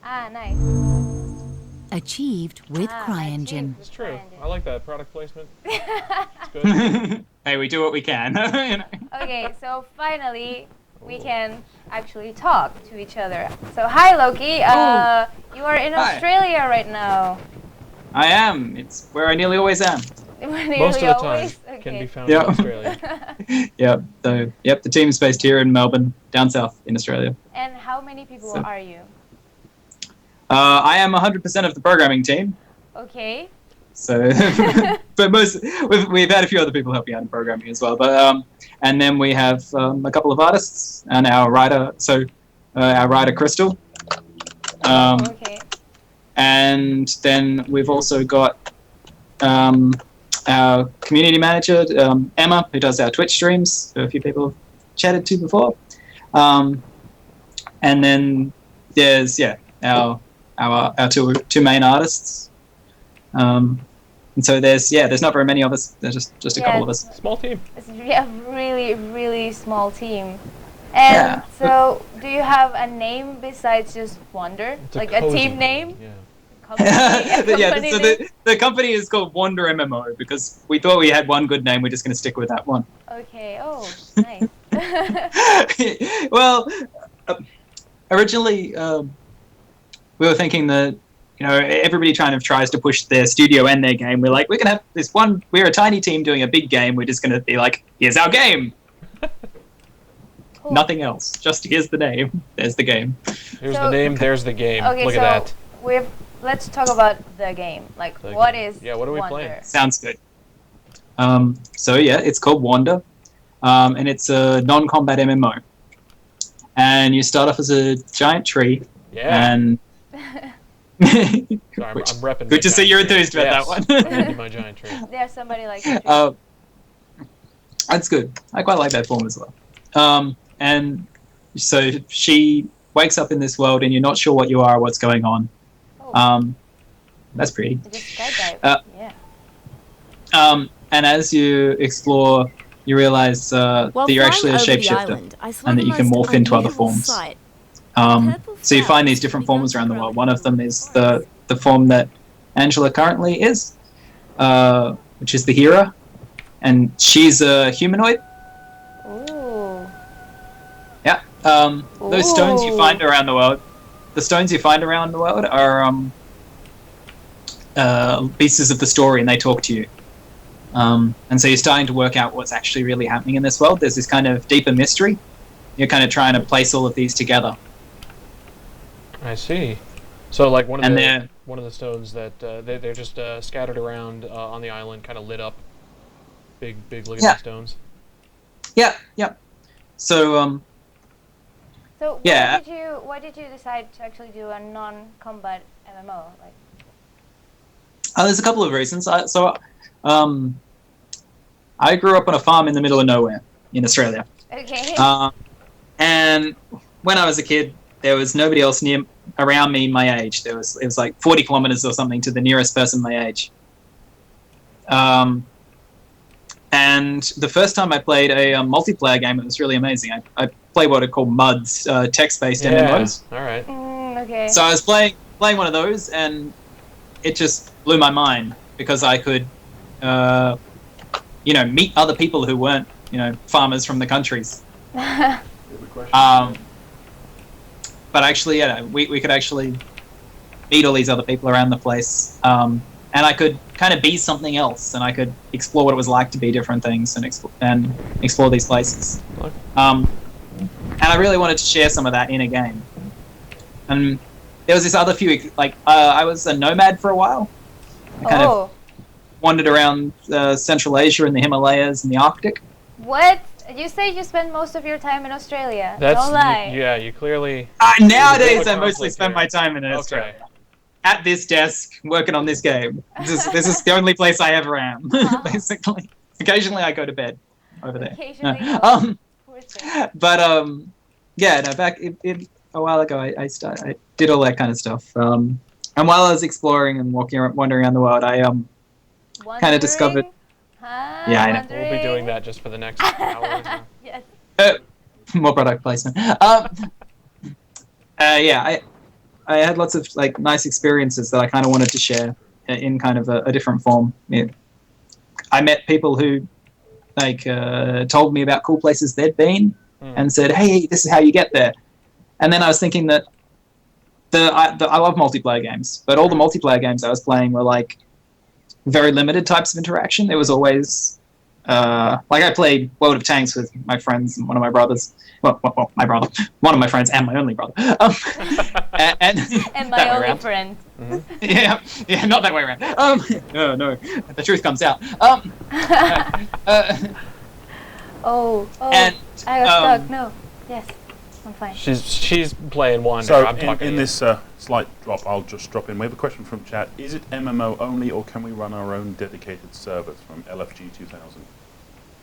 Ah, nice. Achieved with CRYENGINE. It's true. I like that product placement. It's good. Hey, we do what we can. You know? Okay, so finally we can actually talk to each other. So hi Loki, you are in Hi. Australia right now. I am. It's where I nearly always am. Most of the time can be found in Australia. Yep. So, yep, the team's based here in Melbourne, down south in Australia. And how many people are you? I am 100% of the programming team. Okay. So, but we've had a few other people helping out in programming as well. But and then we have a couple of artists and our writer. So our writer Crystal. Okay. And then we've also got our community manager Emma, who does our Twitch streams. Who a few people have chatted to before. And then there's our two main artists. And so there's not very many of us. There's just a couple of us. Small team. It's a really, really small team. And so, do you have a name besides just Wonder? Like a team name? Yeah. The company is called Wander MMO because we thought we had one good name. We're just going to stick with that one. Okay. Oh, nice. Well, originally we were thinking that everybody kind of tries to push their studio and their game. We're like, we can have this one. We're a tiny team doing a big game. We're just going to be like, here's our game. Cool. Nothing else. Just here's the name. There's the game. Here's the name. There's the game. Okay, Look at that. Let's talk about the game. Like, what is? Yeah, what are we playing? Sounds good. So yeah, it's called Wander, and it's a non-combat MMO. And you start off as a giant tree. Yeah. And Sorry, I'm repping. Good to see you're enthused about that one. I'm repping my giant tree. There's somebody like you. That's good. I quite like that form as well. And so she wakes up in this world, and you're not sure what you are or what's going on. Oh. That's pretty. Just skydive. Yeah. And as you explore, you realize that you're actually a shapeshifter, and that you can morph into other forms. So you find these different forms around the world. One of them is the form that Angela currently is, which is the hero, and she's a humanoid. Ooh. Yeah. Those stones you find around the world. The stones you find around the world are pieces of the story, and they talk to you. And so you're starting to work out what's actually really happening in this world. There's this kind of deeper mystery. You're kind of trying to place all of these together. I see. So like one of the stones that they're just scattered around on the island, kind of lit up. Big looking stones. Yeah. So So why did you decide to actually do a non-combat MMO? Like, there's a couple of reasons. I grew up on a farm in the middle of nowhere in Australia. Okay. And when I was a kid, there was nobody else around me my age. It was like 40 kilometers or something to the nearest person my age. And the first time I played a multiplayer game, it was really amazing. I played what are called MUDs, text-based MMOs. All right. Okay. So I was playing one of those, and it just blew my mind because I could, meet other people who weren't, farmers from the countries. But actually, we could actually meet all these other people around the place. And I could kind of be something else, and I could explore what it was like to be different things and explore these places. And I really wanted to share some of that in a game. And there was this other few, I was a nomad for a while. I kind of wandered around Central Asia and the Himalayas and the Arctic. What? You say you spend most of your time in Australia. Don't lie. You clearly... Nowadays, I mostly spend my time in Australia. At this desk, working on this game. This is the only place I ever am, basically. Occasionally, I go to bed over there. Occasionally. Back a while ago, I did all that kind of stuff. And while I was exploring and wandering around the world, I kind of discovered... Yeah, I know. We'll be doing that just for the next hour. Yes. More product placement. I had lots of like nice experiences that I kind of wanted to share in kind of a different form. Yeah. I met people who like told me about cool places they'd been and said, "Hey, this is how you get there." And then I was thinking that I love multiplayer games, but all the multiplayer games I was playing were like very limited types of interaction. There was always like I played World of Tanks with my friends and one of my brothers. Well, my brother, one of my friends, and my only brother. And my only friend. Yeah, not that way around. No, the truth comes out. And, I got stuck. No, yes, I'm fine. She's playing Wander. So I'm talking in this slight drop, I'll just drop in. We have a question from chat. Is it MMO only, or can we run our own dedicated servers from LFG 2000?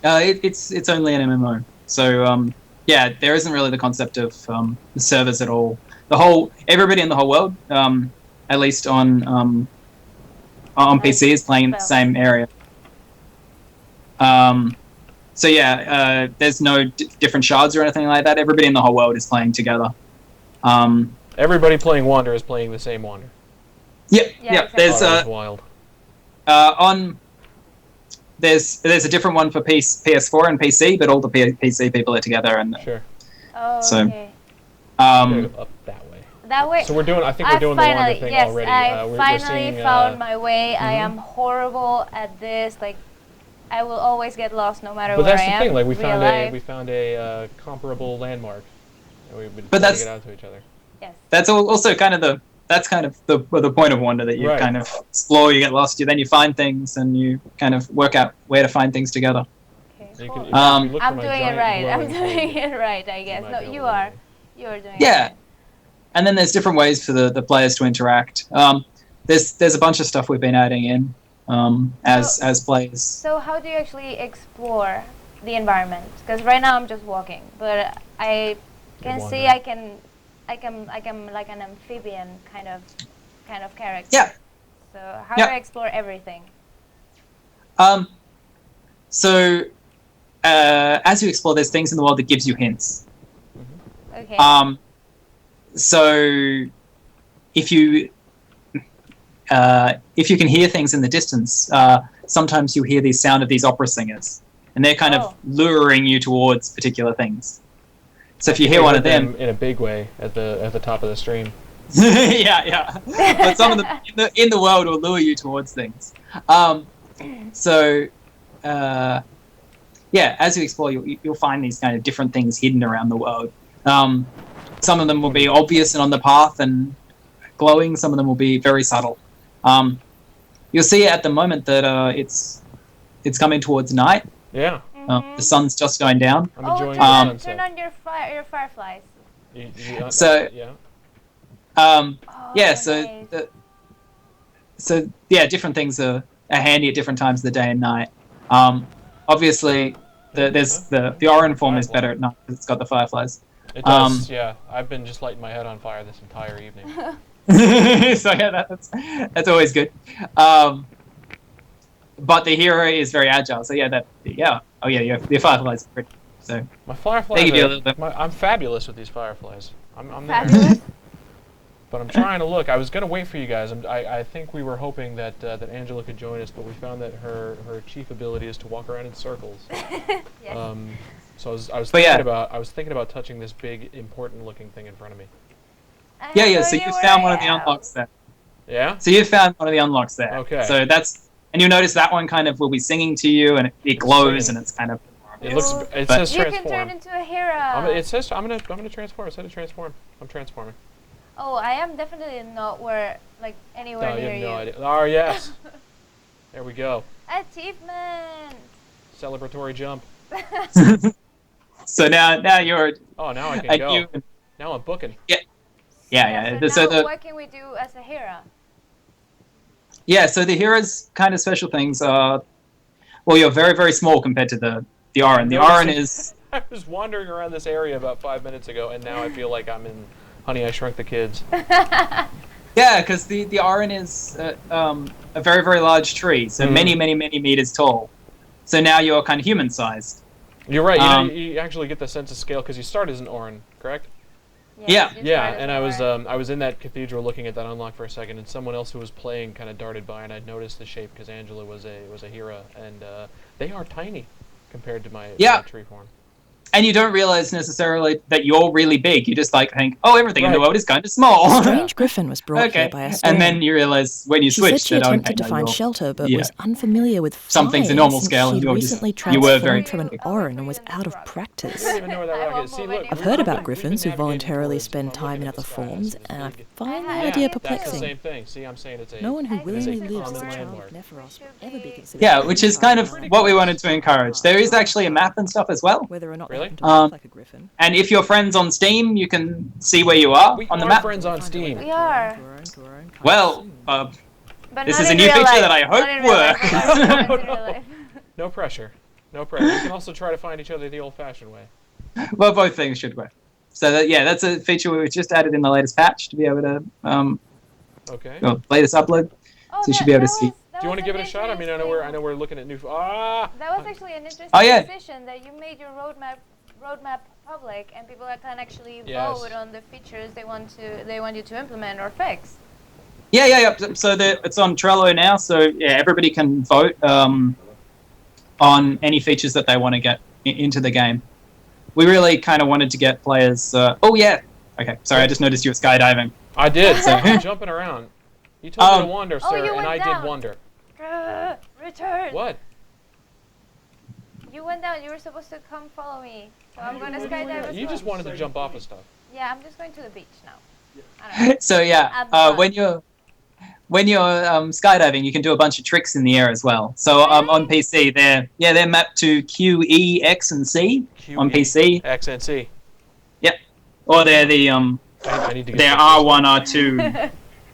It's only an MMO. So yeah, there isn't really the concept of servers at all. Everybody in the whole world, at least on PC, is playing in the same area. So yeah, there's no different shards or anything like that. Everybody in the whole world is playing together. Everybody playing Wander is playing the same Wander. Yep. Exactly. There's that's wild. There's a different one for PS4 and PC, but all the PC people are together. And sure. Oh, so, okay. Up that way. That way. So I think we're doing the Wander thing yes, already. I finally found my way. I am horrible at this. Like, I will always get lost no matter where I am. But that's the thing. Like, we found a comparable landmark, and we've been trying to get out to each other. Yes. That's also kind of the point of Wander, that you kind of explore, you get lost, then you find things, and you kind of work out where to find things together. Okay, cool. I'm doing it right. I'm doing it right, I guess. No, you are. You are doing it Yeah. right. And then there's different ways for the players to interact. There's a bunch of stuff we've been adding in as players. So how do you actually explore the environment? Because right now I'm just walking, but I can see I can like an amphibian kind of character. Yeah. So how do I explore everything? So as you explore, there's things in the world that gives you hints. Okay. So if you can hear things in the distance, sometimes you hear the sound of these opera singers, and they're kind of luring you towards particular things. So if you hear one of them in a big way at the top of the stream. yeah. But some of them in the world will lure you towards things. As you explore, you'll find these kind of different things hidden around the world. Some of them will be obvious and on the path and glowing. Some of them will be very subtle. You'll see at the moment that it's coming towards night. Yeah. The sun's just going down. I'm enjoying the sunset. Turn on your fireflies. Different things are handy at different times of the day and night. Obviously, the Orin form is better at night because it's got the fireflies. It does, yeah. I've been just lighting my head on fire this entire evening. So yeah, that's always good. But the hero is very agile, so your fireflies are pretty. So my fireflies they give you a little bit. I'm fabulous with these fireflies. I'm Fabulous. there. But I'm trying to look. I was gonna wait for you guys. I think we were hoping that Angela could join us, but we found that her chief ability is to walk around in circles. Yes. So I was thinking about touching this big important looking thing in front of me. So you found one of the unlocks there. Yeah? So you found one of the unlocks there. Okay. So and you'll notice that one kind of will be singing to you, and it glows, and it's kind of. It says transform. You can turn into a hero. It says I'm gonna transform. It said to transform. I'm transforming. Oh, I am definitely not anywhere near you. No idea. Oh yes. There we go. Achievement. Celebratory jump. So now you're. Oh, now I can go. Now I'm booking. Yeah. So what can we do as a hero? Yeah, so the hero's kind of special things are, you're very, very small compared to the Orin. The Orin is... I was wandering around this area about 5 minutes ago, and now I feel like I'm in Honey, I Shrunk the Kids. Yeah, because the Orin is a very, very large tree, so many, many, many meters tall. So now you're kind of human-sized. You're right, you actually get the sense of scale, because you start as an Orin, correct? Yeah. Yeah, and I was in that cathedral looking at that unlock for a second, and someone else who was playing kind of darted by, and I noticed the shape because Angela was a Hera, and they are tiny compared to my tree form. And you don't realize necessarily that you're really big. You just like think, oh, everything in the world is kind of small. Strange Griffin was brought here by a storm. And then you realize when you she switch said she attempted to find shelter, but was unfamiliar with some things in normal since scale, and she'd you're recently just you were very transformed from an Orin and was out of practice. I don't even know where that rock is. See, look, I've heard about griffins who voluntarily spend time in other forms, and I find the idea perplexing. That's the same thing. See, I'm saying it's a. No one who willingly it's a lives as a common child landmark. of Nephiros would ever be considered. Yeah, which is kind of what we wanted to encourage. There is actually a map and stuff as well. Whether or not Really? they happen to look like a griffin. And if you're friends on Steam, you can see where you are on the map. Friends on Steam. We are. Well, But this not is a in new real feature life. that I Not hope in real life, but I have friends in real life. No pressure. No pressure. We can also try to find each other the old-fashioned way. well, both things should work. So that's a feature we just added in the latest patch to be able to Okay. latest upload. Oh, So you should be able to see. Do you want to give it a shot? I mean, I know we're looking at new. That was actually an interesting decision that you made your roadmap public, and people can actually vote on the features they want you to implement or fix. Yeah. So it's on Trello now. So yeah, everybody can vote on any features that they want to get into the game. We really kind of wanted to get players. Okay. Sorry, I just noticed you were skydiving. I did. So I'm jumping around. You told me to wander, sir, and I did wander. Return. What? You went down. You were supposed to come follow me. So I'm going to skydive as well. You just wanted to jump off of stuff. Yeah, I'm just going to the beach now. I don't know. So yeah, when you're skydiving, you can do a bunch of tricks in the air as well. So on PC, they're mapped to Q, E, X, and C on PC. X and C. Yep. Or they're the I need to get they're R1, R2,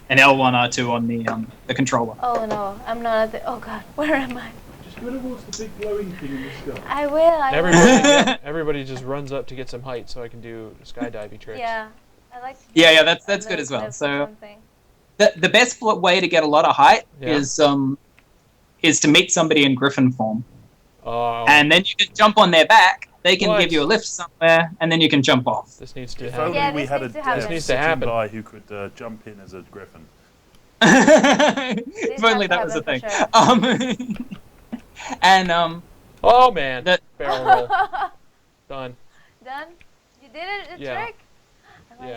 and L1, R2 on the controller. Oh no, I'm not at the. Oh god, where am I? Just go towards the big glowing thing in the sky. I will. Everybody just runs up to get some height so I can do skydiving tricks. Yeah, I like to do Yeah, that's good as well. So the best way to get a lot of height is to meet somebody in Griffin form. Oh. And then you can jump on their back. They can give you a lift somewhere, and then you can jump off. This needs to If happen. only we had a needs to happen. guy who could jump in as a griffin. If only that was a thing. Sure. And oh man, barrel roll. Done. Done? You did it? A trick? I want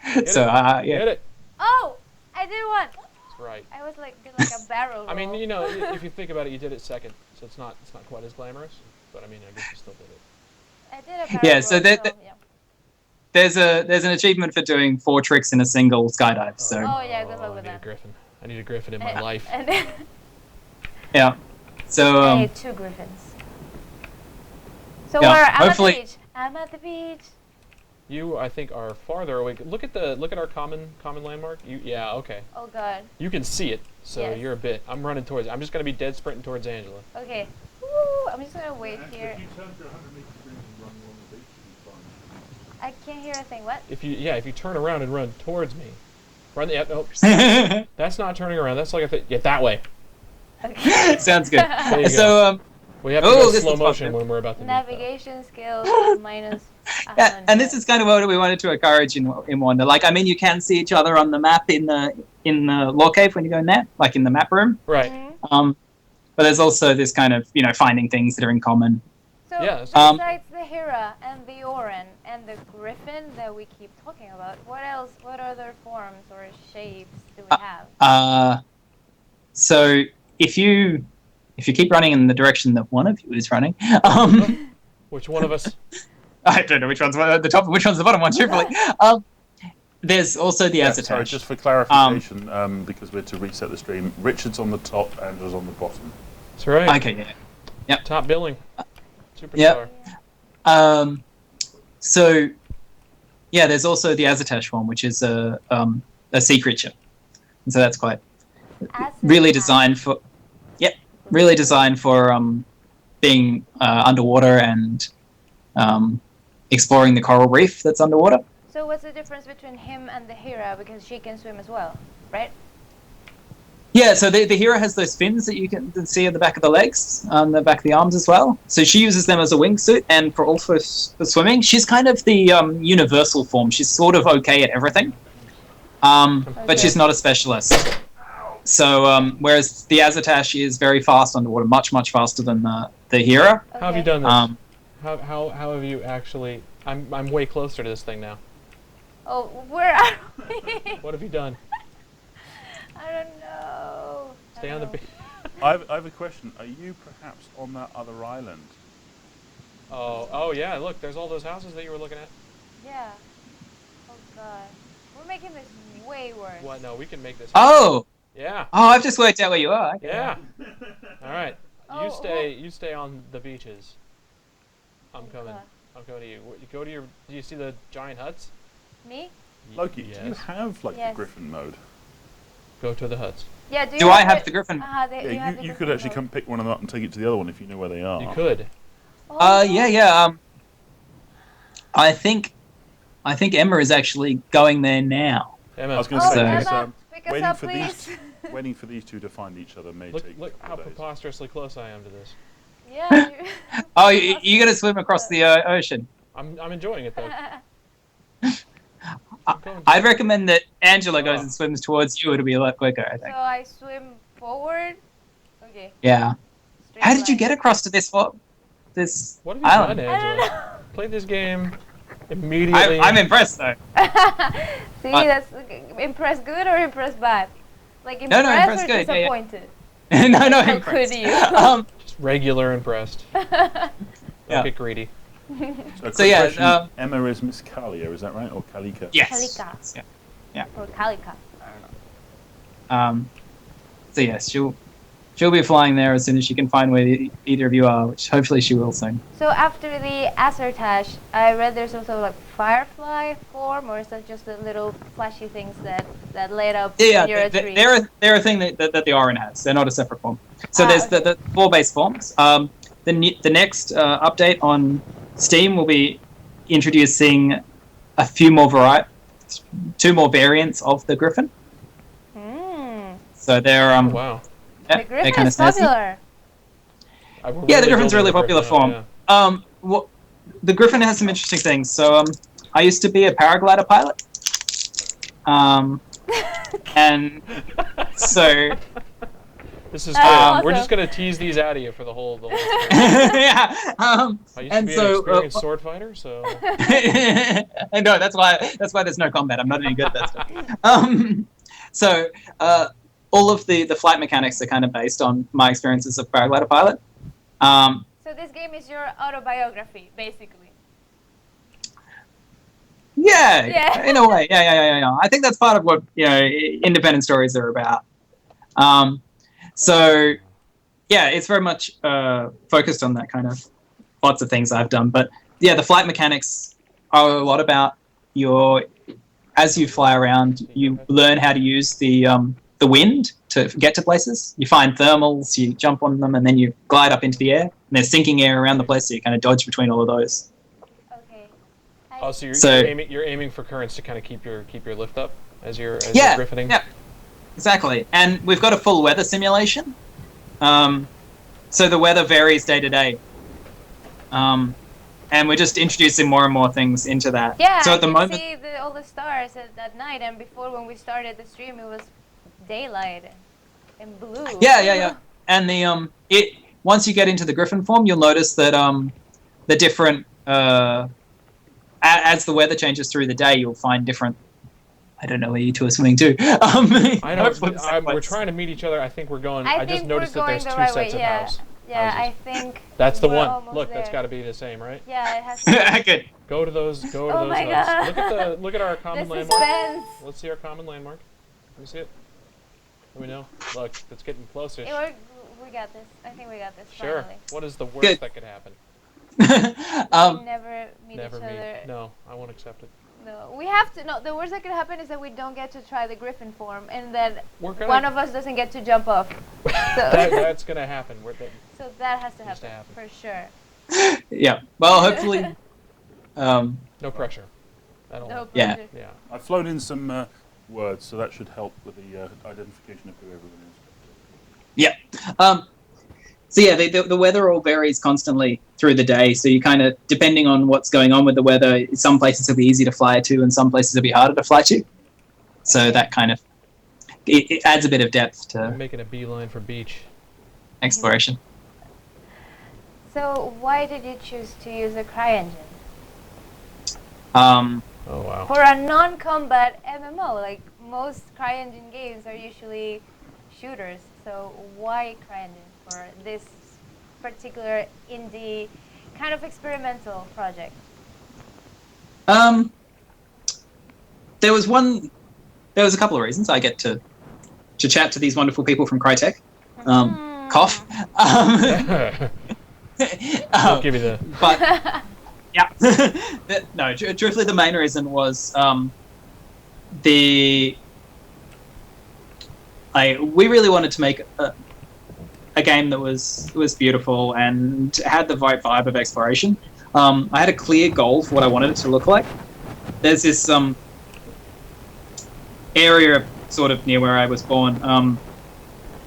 to see. So yeah. Hit it. Oh, I did one. That's right. I was like, did like a barrel roll. I mean, if you think about it, you did it second, so it's not quite as glamorous. But I mean, I guess you still did it. I did a barrel roll. There's an achievement for doing 4 tricks in a single skydive. So. Oh yeah, good luck with that. I need a Griffin in my life. Yeah. So. I need 2 Griffins. So yeah, I'm at the beach. I'm at the beach. You, I think, are farther away. Look at our common landmark. Yeah, okay. Oh god. You can see it, so you're a bit. I'm running towards it. I'm just gonna be dead sprinting towards Angela. Okay. Woo, I'm just gonna wait here. I can't hear a thing. What? If you turn around and run towards me, run the. Nope. That's not turning around. That's like that way. Okay. Sounds good. So we have to go slow motion when we're about to. Navigation skills minus. Yeah, and this is kind of what we wanted to encourage in Wander. Like, I mean, you can see each other on the map in the lore cave when you go in there, like in the map room. Right. Mm-hmm. But there's also this kind of finding things that are in common. So besides the Hera and the Orin and the Griffin that we keep talking about, what else? What other forms or shapes do we have? So if you keep running in the direction that one of you is running, which one of us? I don't know which one's the top and which one's the bottom one, truthfully. There's also the Azatech. Sorry, just for clarification, because we're to reset the stream, Richard's on the top, Andrew's on the bottom. That's right. Okay, yeah. Yep. Top billing. Superstar. Yep. So, yeah, there's also the Azatech one, which is a sea creature. And so that's quite really designed for being underwater and exploring the coral reef that's underwater. So what's the difference between him and the Hera? Because she can swim as well, right? Yeah, Yeah, so the hero has those fins that you can see at the back of the legs, on the back of the arms as well. So she uses them as a wingsuit, and for swimming, she's kind of the universal form. She's sort of okay at everything, but she's not a specialist. So whereas the Azatash is very fast underwater, much faster than the hero. Okay. How have you done this? How have you actually? I'm way closer to this thing now. Oh, where are we? What have you done? I don't know. Stay on the beach. I have a question. Are you perhaps on that other island? Oh yeah. Look, there's all those houses that you were looking at. Yeah. Oh god, we're making this way worse. What? No, we can make this. Oh! Yeah. Oh, I've just worked out where you are. Okay. Yeah. All right. Oh, You stay on the beaches. I'm coming. God. I'm coming to you. You go to your. Do you see the giant huts? Me? Loki, Yes. do you have like Yes. the Griffin mode? Go to the huts. Yeah. Do I have the Griffin? Yeah, you could actually come pick one of them up and take it to the other one if you know where they are. You could. Yeah. I think Emma is actually going there now. Emma. I was going to say, Emma, because, pick us waiting up, for please. waiting for these two to find each other may Look take a how couple days. preposterously close I am to this. Yeah. Oh, you got to swim across the ocean. I'm enjoying it though. I'd recommend that Angela goes and swims towards you. It'll be a lot quicker, I So think. I swim forward. Okay. Yeah. Straight How did you line. get across to this What have you island? done, I don't Angela? Play this game immediately. I'm impressed though. See, that's impressed good or impressed bad? Like No, impressed impressed or good, yeah, yeah. disappointed? no, How impressed. could you? Just regular impressed. Don't Yeah. get greedy. So yeah, Question, Emma is Miss Kalia, is that right? Or Kalika? Yes. Kalika. Yeah. Or Kalika. I don't know. So yes, she'll be flying there as soon as she can find where either of you are, which hopefully she will soon. So after the Azartash, I read there's also like firefly form, or is that just the little flashy things that light up Yeah, when you're a tree? they're a thing that the Orin has. They're not a separate form. So there's okay. the four base forms. The next update on Steam will be introducing a few more two more variants of the Griffin. So they're Wow. yeah, The they're Griffin kind of is snazzy. popular. Yeah, the Griffin's a really building popular the form. Griffin, Well, the Griffin has some interesting things. So I used to be a paraglider pilot. And so yeah. This is good. Awesome. We're just gonna tease these out of you for the whole. yeah. I used And to be so, an experienced sword fighter, so. no, that's why there's no combat. I'm not any good at that stuff. So all of the flight mechanics are kind of based on my experiences of paraglider pilot. So this game is your autobiography, basically. Yeah, in a way. Yeah. I think that's part of what independent stories are about. So yeah, it's very much focused on that kind of lots of things I've done. But yeah, the flight mechanics are a lot about as you fly around, you learn how to use the wind to get to places. You find thermals, you jump on them, and then you glide up into the air. And there's sinking air around the place, so you kind of dodge between all of those. Okay. Oh, so you're aiming for currents to kind of keep your lift up as you're griffining. Yeah, exactly. And we've got a full weather simulation. So the weather varies day to day. And we're just introducing more and more things into that. Yeah, so at the I moment, see all the stars at night, and before when we started the stream, it was daylight and blue. Yeah. And once you get into the Griffin form, you'll notice that the different as the weather changes through the day, you'll find different. I don't know where you two are swimming to. I know. We're trying to meet each other. I think we're going. I just noticed that there's two sets of houses. Yeah, I think. That's the we're one. almost Look, that's there. got to be the same, right? Yeah, it has to. Good. Go to those. Go to Oh those my huts. God. Look at our common The landmark. suspense. Let's see our common landmark. Let me see it. Let me know. Look, it's getting closer. Yeah, we got this. I think we got this. Sure. Finally. What is the worst Good. that could happen? We never meet Never each meet. other. No, I won't accept it. No, we have to. No, the worst that could happen is that we don't get to try the Griffin form, and that We're gonna. one of us doesn't get to jump off. So That's gonna happen. so that has to Needs to happen happen. for sure. Yeah. Well, hopefully. No pressure. I don't. No Yeah. pressure. Yeah. I've flown in some words, so that should help with the identification of who everyone is. Yeah. So yeah, the weather all varies constantly through the day. So you kind of, depending on what's going on with the weather, some places will be easy to fly to, and some places will be harder to fly to. So that kind of it adds a bit of depth I'm to making a beeline for beach. exploration. So why did you choose to use a CRYENGINE Oh wow. for a non-combat MMO? Like most CRYENGINE games are usually shooters. So why CRYENGINE for this particular indie kind of experimental project? There was a couple of reasons. I get to chat to these wonderful people from Crytek. Cough. I'll give you the. But yeah, no. Truthfully, the main reason was we really wanted to make a game that was beautiful and had the right vibe of exploration. I had a clear goal for what I wanted it to look like. There's this area sort of near where I was born,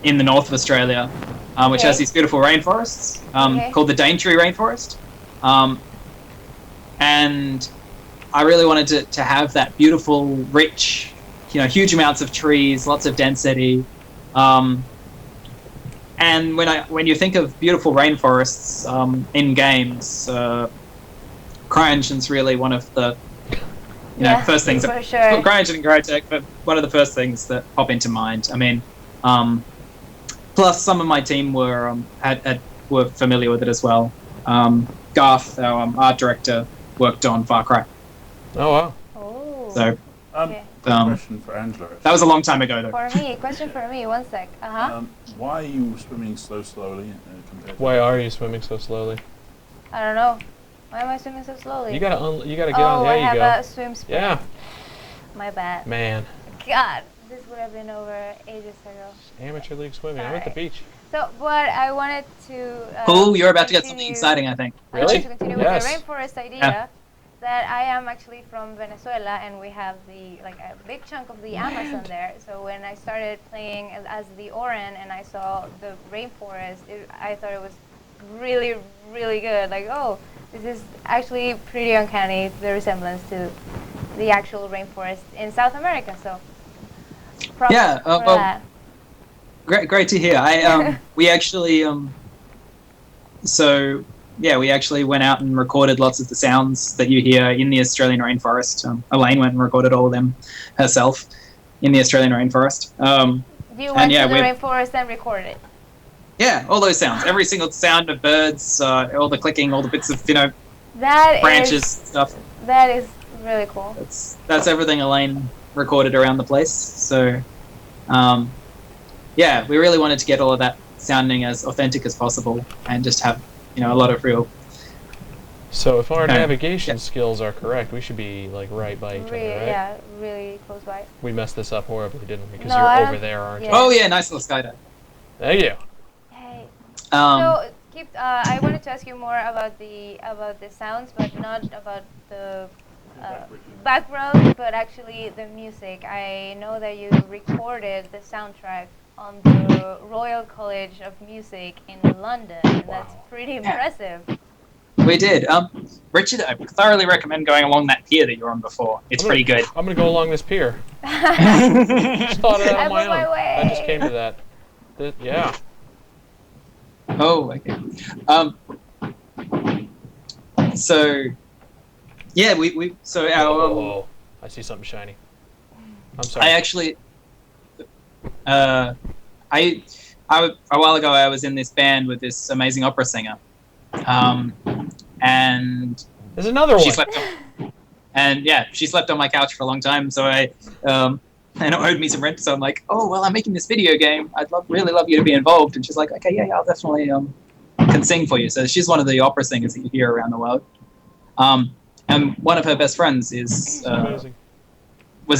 in the north of Australia, which has these beautiful rainforests called the Daintree Rainforest. And I really wanted to have that beautiful, rich, huge amounts of trees, lots of density. And when you think of beautiful rainforests in games, CRYENGINE's really one of the first things for that sure. CRYENGINE and Crytek, but one of the first things that pop into mind. I mean, plus some of my team were familiar with it as well. Garth, our art director, worked on Far Cry. Oh wow. Oh. So Question for Angela. that was a long time ago, though. Question for me. 1 sec. Why are you swimming so slowly compared to... Why are you swimming so slowly? I don't know. Why am I swimming so slowly? You gotta get on. There I you have go. a swim speed. Yeah. My bad. Man. God, this would have been over ages ago. Amateur league swimming. I'm at the beach. So, but I wanted to. Oh, you're about to get something exciting, I think. I wanted Really? to continue Yes. with the rainforest idea. That I am actually from Venezuela, and we have a big chunk of the Amazon there. So when I started playing as the Oran and I saw the rainforest, I thought it was really, really good. Like, oh, this is actually pretty uncanny, the resemblance to the actual rainforest in South America. So, props for that. Great to hear. We actually we actually went out and recorded lots of the sounds that you hear in the Australian rainforest. Elaine went and recorded all of them herself in the Australian rainforest. You went to the rainforest and recorded it? Yeah, all those sounds. Every single sound of birds, all the clicking, all the bits of, that branches, stuff. That is really cool. That's everything Elaine recorded around the place. So, we really wanted to get all of that sounding as authentic as possible and just have a lot of real. So if our navigation skills are correct, we should be right by each other, right? Yeah, really close by. We messed this up horribly, didn't we? Because No, you're over there, aren't you? Oh yeah, nice little skydive. Thank you. Hey. So I wanted to ask you more about the sounds, but not about the background, but actually the music. I know that you recorded the soundtrack on the Royal College of Music in London. Wow. That's pretty impressive. We did. Richard, I thoroughly recommend going along that pier that you were on before. It's pretty good. I'm going to go along this pier. Just thought of that on my own. I just came to that. Yeah. Oh, okay. So, yeah, so our... Whoa. I see something shiny. I'm sorry. I actually... a while ago I was in this band with this amazing opera singer, and there's another one. She slept on my couch for a long time. So and it owed me some rent. So I'm like, oh well, I'm making this video game. I'd really love you to be involved. And she's like, okay, yeah, I'll definitely can sing for you. So she's one of the opera singers that you hear around the world. And one of her best friends was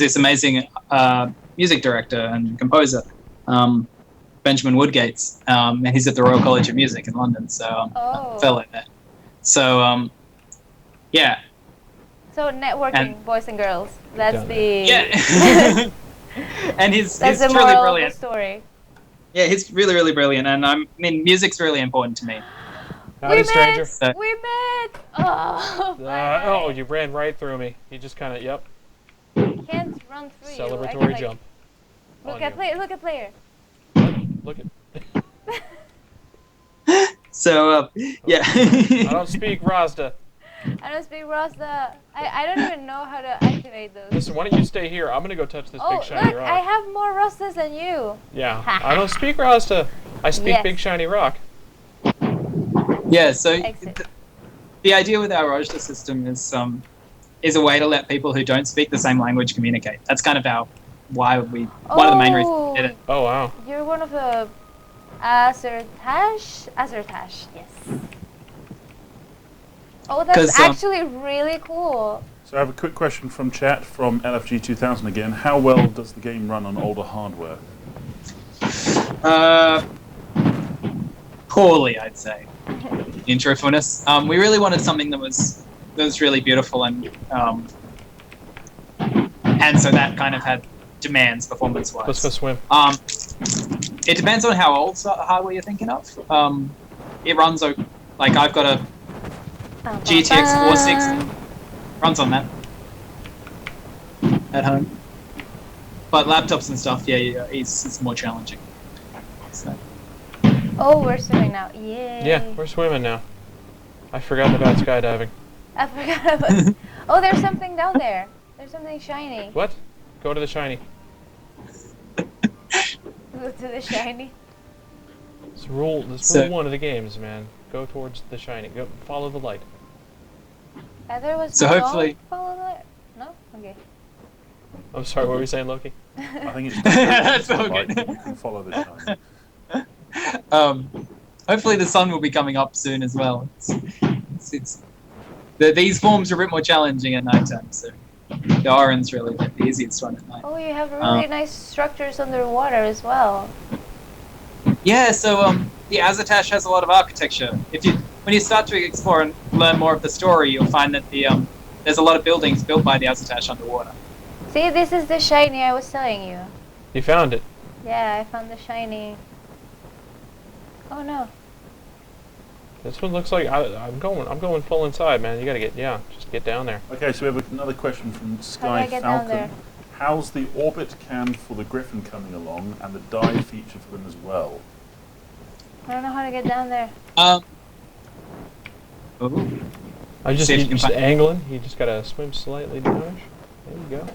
this amazing music director and composer, Benjamin Woodgates, and he's at the Royal College of Music in London, so fellow there. So, yeah. So networking, boys and girls. That's the and he's the truly moral brilliant. Of the story. Yeah, he's really, really brilliant, and I mean, music's really important to me. Howdy, stranger. So- We met! Oh, Oh, you ran right through me. You just kind of, yep. Can't run through you. I can, Celebratory like, jump. Look On at you. player. Look at player. Look at. So, yeah. I don't speak Rasta. I don't speak Rasta. I don't even know how to activate those. Listen, why don't you stay here? I'm gonna go touch this Oh, big shiny look! rock. I have more Rastas than you. Yeah, I don't speak Rasta. I speak Yes. big shiny rock. Yeah, so Exit. the idea with our Rojda system is a way to let people who don't speak the same language communicate. That's kind of one of the main reasons we did it. Oh wow. You're one of the Azertash? Azertash, yes. Oh, 'Cause, that's actually really cool. So I have a quick question from chat from LFG 2000 again. How well does the game run on older hardware? Poorly, I'd say. In truthfulness, we really wanted something that was really beautiful and so that kind of had demands performance-wise. Let's go swim. It depends on how old hardware you're thinking of. It runs like I've got a GTX 460 runs on that at home, but laptops and stuff, it's more challenging. So. Oh, we're swimming now. Yay. Yeah, we're swimming now. I forgot about skydiving. I forgot about. Oh, there's something down there. There's something shiny. What? Go to the shiny. Go to the shiny. This rule So- one of the games, man. Go towards the shiny. Go follow the light. I thought it was. So don't hopefully- follow that. No. Okay. I'm sorry, what were you saying, Loki? I think it's That's all like, good. you can follow the shiny. Hopefully the sun will be coming up soon as well. These forms are a bit more challenging at night time, so the Oran's really the easiest one at night. Oh, you have really nice structures underwater as well. Yeah, so the Azatash has a lot of architecture. When you start to explore and learn more of the story, you'll find that there's a lot of buildings built by the Azatash underwater. See, this is the shiny I was telling you. You found it. Yeah, I found the shiny. Oh no. This one looks like I'm going full inside, man. You gotta just get down there. Okay, so we have another question from How do Sky I get down Falcon. there? How's the orbit cam for the Griffin coming along, and the dive feature for them as well? I don't know how to get down there. Ooh. I'm just See if you can find- angling. You just gotta swim slightly downish. There you go.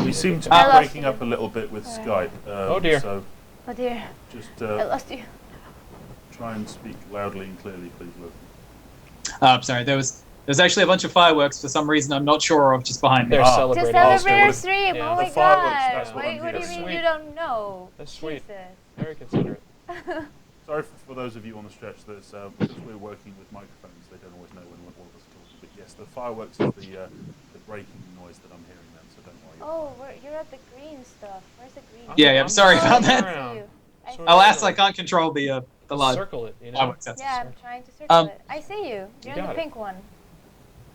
We seem to I be lost breaking you. up a little bit with Skype. Oh dear. So Oh dear, just I lost you. try and speak loudly and clearly, please, Luke. I'm sorry, there's actually a bunch of fireworks for some reason I'm not sure of just behind me. They're To celebrating. celebrate our what- stream! yeah. Oh my The fireworks, god! that's what I'm What do you hearing. mean Sweet. you don't know? That's sweet. Jesus. Very considerate. Sorry for those of you on the stretch. There's because we're working with microphones, they don't always know when all of us are talking. But yes, the fireworks is the breaking noise that I'm hearing then. So don't worry. Oh, you're at the green stuff. Where's the green? Yeah, I'm sorry Oh, about I that. see you. I see Sort Alas, of. I can't control the live Circle it, you know. fireworks. That's- Yeah, I'm trying to circle Um, it. I see you. You're in got the it. pink one.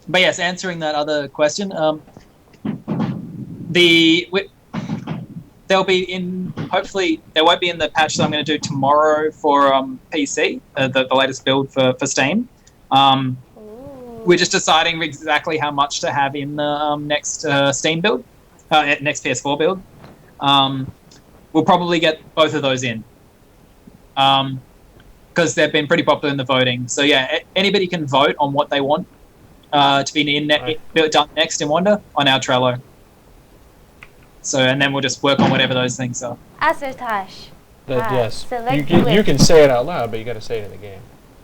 But yes, answering that other question, they'll be in. Hopefully, they won't be in the patch that I'm going to do tomorrow for PC, the latest build for Steam. Ooh. We're just deciding exactly how much to have in the next Steam build, next PS4 build. We'll probably get both of those in, because they've been pretty popular in the voting. So yeah, anybody can vote on what they want to be done next in Wonder on our Trello. So, and then we'll just work on whatever those things are. Azertash. Yes. Select You list. can say it out loud, but you gotta say it in the game.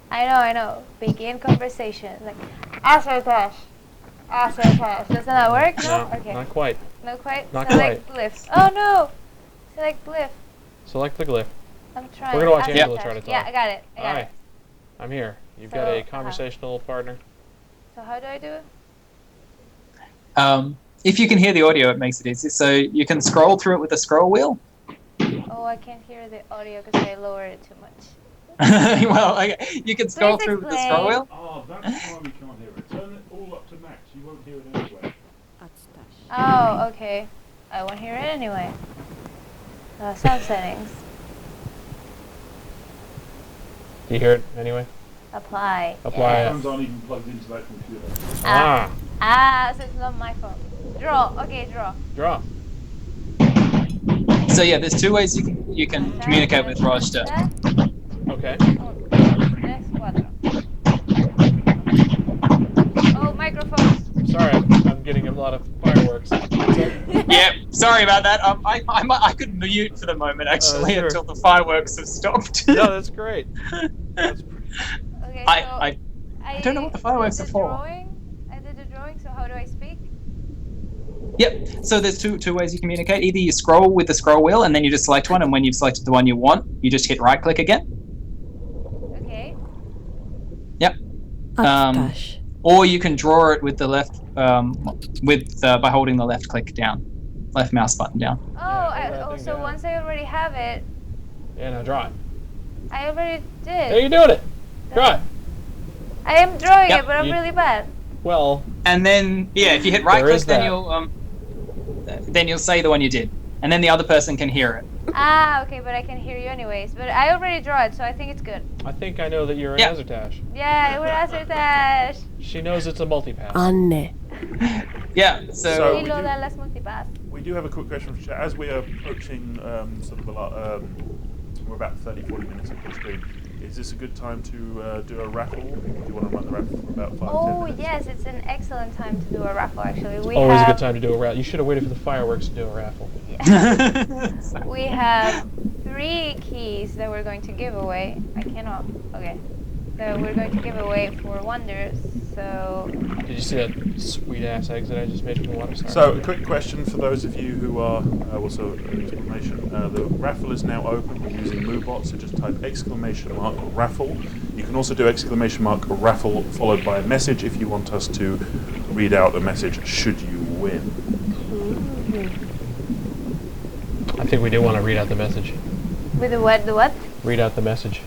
I know. Begin conversation. Like, Azertash. Azertash. Doesn't that work? No? Okay. Not quite. No quite? Not Select glyph. Oh no! Select glyph. Select the glyph. I'm trying. We're gonna watch Azertash. Angela try to talk. Yeah, I got it. I got Hi. it. I'm here. You've got So, a conversational partner. So how do I do it? If you can hear the audio, it makes it easy. So you can scroll through it with the scroll wheel. Oh, I can't hear the audio because I lowered it too much. Well, okay. You can scroll Please through with the explain. scroll wheel. Oh, that's why we can't hear it. Turn it all up to max. You won't hear it anyway. Oh, okay. I won't hear it anyway. Sound settings. Do you hear it anyway? Apply. Apply it. Phones aren't even plugged into that computer. So it's not my phone. Draw. Okay, draw. Draw. So yeah, there's two ways you can communicate with Roster. Okay. Next cuatro. Oh, microphone. Sorry, I'm getting a lot of fireworks. Yeah, sorry about that. I could mute for the moment actually sure. until the fireworks have stopped. No, that's great. That's Okay, so I don't know what the fireworks are for. I did the drawing, so how do I speak? Yep. So there's two ways you communicate. Either you scroll with the scroll wheel and then you just select one, and when you've selected the one you want, you just hit right click again. Okay. Yep. Gosh. Or you can draw it with the left, by holding the left click down, left mouse button down. So once I already have it, Yeah, now draw it. I already Hey, did. you're doing it. Draw it. I am drawing Yep, it, but I'm really bad. Well, And then if you hit right There click, is then you'll say the one you did, and then the other person can hear it. Okay, but I can hear you anyways. But I already draw it, so I think it's good. I think I know that you're an Yeah. Azertash. Yeah, we're Azertash. She knows it's a multipass. Anne. Yeah. So- So Hilo de las multipass. We do have a quick question from chat. As we are approaching we're about 30-40 minutes into the stream. Is this a good time to do a raffle? Do you want to run the raffle for about 5-10 Oh minutes? yes, it's an excellent time to do a raffle. Actually, we Always a have good time to do a raffle. You should have waited for the fireworks to do a raffle. we have 3 keys that we're going to give away. I cannot. Okay. So we're going to give away 4 wonders. So Did you see that sweet ass eggs that I just made from the water? Sorry. So, a quick question for those of you who are also an explanation. The raffle is now open. We're using MooBot, so just type exclamation mark raffle. You can also do exclamation mark raffle followed by a message if you want us to read out a message should you win. I think we do want to read out the message. with the what? The what? Read out the message.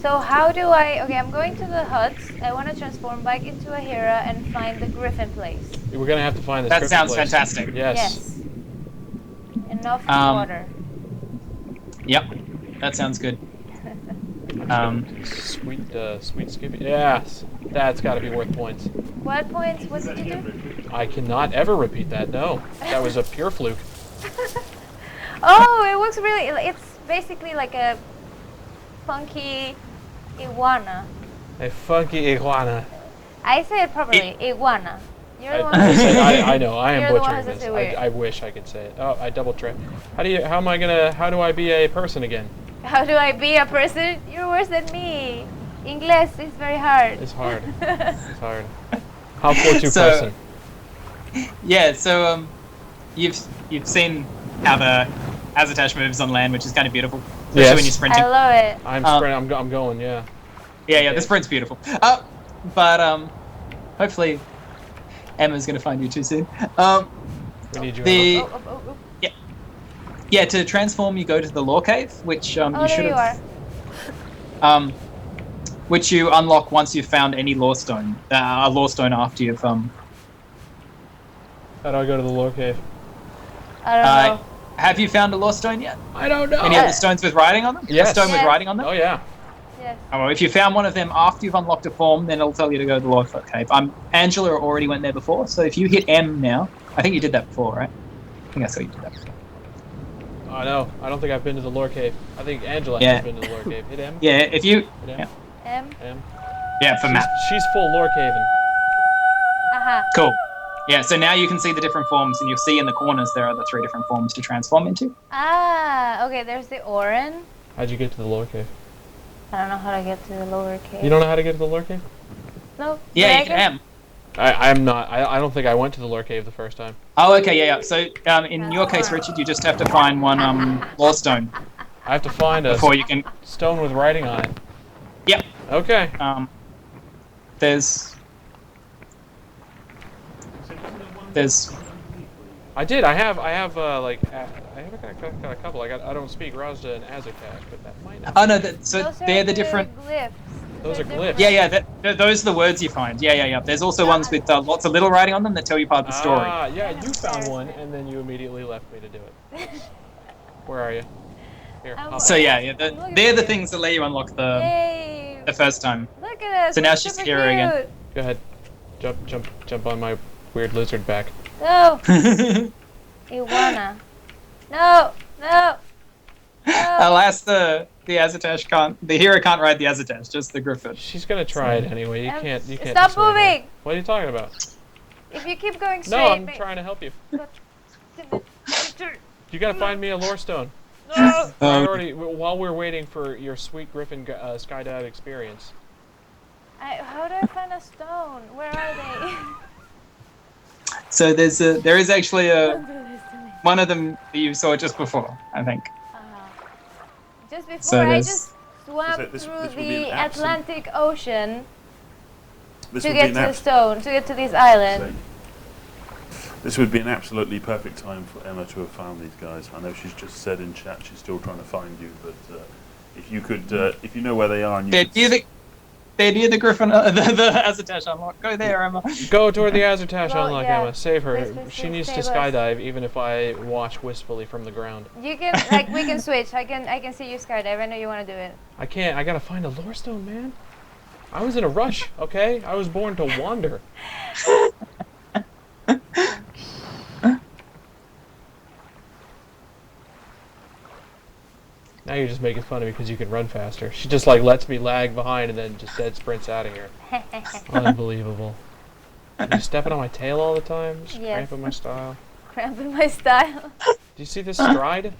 So how do I? Okay, I'm going to the huts. I want to transform back into a Hera and find the Griffin place. We're gonna have to find this. that Griffin sounds place. fantastic. Yes. Enough water. Yep. That sounds good. Sweet Skippy. Yes. That's got to be worth points. What points? What did you do? I cannot ever repeat that. No, that was a pure fluke. Oh, it looks really. It's basically like a funky iguana. A funky iguana. I say it properly. Iguana. You're the one. I know. I am You're the one butchering who says this. it weird. I wish I could say it. Oh, I double tripped. How do I be a person again? How do I be a person? You're worse than me. English is very hard. It's hard. It's hard. How for to So- person? Yeah. So you've seen how the Azertash moves on land, which is kind of beautiful, especially Yes. when you're sprinting. I love it. I'm sprinting. I'm going. Yeah. Yeah, the sprint's beautiful. But hopefully Emma's going to find you too soon. We need you. The Oh. yeah, to transform you go to the lore cave, which you There should you are. have, which you unlock once you've found any lore stone. A lore stone after you've How do I go to the lore cave? I don't know. have you found a lore stone yet? I don't know. Any other stones with writing on them? Yes. A stone with Yes. writing on them? Oh yeah. Yes. Oh, well, if you found one of them after you've unlocked a form, then it'll tell you to go to the lore cave. Angela already went there before, so if you hit M now, I think you did that before, right? I think I saw you did that before. Oh no. I don't think I've been to the lore cave. I think Angela Yeah. has been to the lore cave. Hit M. Yeah, if you... Hit Yeah, M. M. M. yeah for Matt. She's full lore caving. Aha. Cool. Yeah, so now you can see the different forms, and you'll see in the corners there are the 3 different forms to transform into. Okay, there's the Orin. How'd you get to the lore cave? I don't know how to get to the lower cave. You don't know how to get to the lore cave? No. Yeah, you dragon? can M. I'm not. I don't think I went to the lore cave the first time. Oh, okay, yeah. So in your case, Richard, you just have to find one lore stone I have to find a before you can... stone with writing on it. Yep. Okay. There's... I did. I have like I have got a couple. I don't speak Rajda and Azertash, but that might not. Oh, no, so Those are they're the different... glyphs. Those They're are glyphs. different. Yeah, those are the words you find. Yeah. There's also ones with lots of little writing on them that tell you part of the story. Yeah, you found one, and then you immediately left me to do it. Where are you? Here, I'm- hop So on. yeah, Look at they're the you. things that let you unlock the Yay! first time. Look at us. So now we're she's super here again. cute. Go ahead. Jump on my weird lizard back. No, iguana. No, no, no. Alas, the Azatash can't. The hero can't ride the Azatash, just the Griffin. She's gonna try it anyway. You Um, can't. You can't. Stop dissuade her. moving. What are you talking about? If you keep going straight. No, I'm trying to help you. You gotta find me a lore stone. No. Priority. While we're waiting for your sweet Griffin skydive experience. How do I find a stone? Where are they? So there is actually Don't do this to me. one of them that you saw just before, I think. Just before So I there's- just swam This through would be the an absolute- Atlantic Ocean This to would get be to an the stone, to get to this island. This would be an absolutely perfect time for Emma to have found these guys. I know she's just said in chat she's still trying to find you, but if you could, if you know where they are, and you They're could near the Griffin, the Azatash unlock. Go there, Emma. Go toward the Azurtash Well, unlock, yeah. Emma. Save her. Please, She please needs to save us. skydive, even if I watch wistfully from the ground. You can we can switch. I can see you skydive. I know you want to do it. I can't. I gotta find a lore stone, man. I was in a rush. Okay, I was born to wander. Now you're just making fun of me because you can run faster. She just like lets me lag behind and then just dead sprints out of here. Unbelievable. Are you stepping on my tail all the time? Just Yes. cramping my style. Cramping my style. Do you see this stride?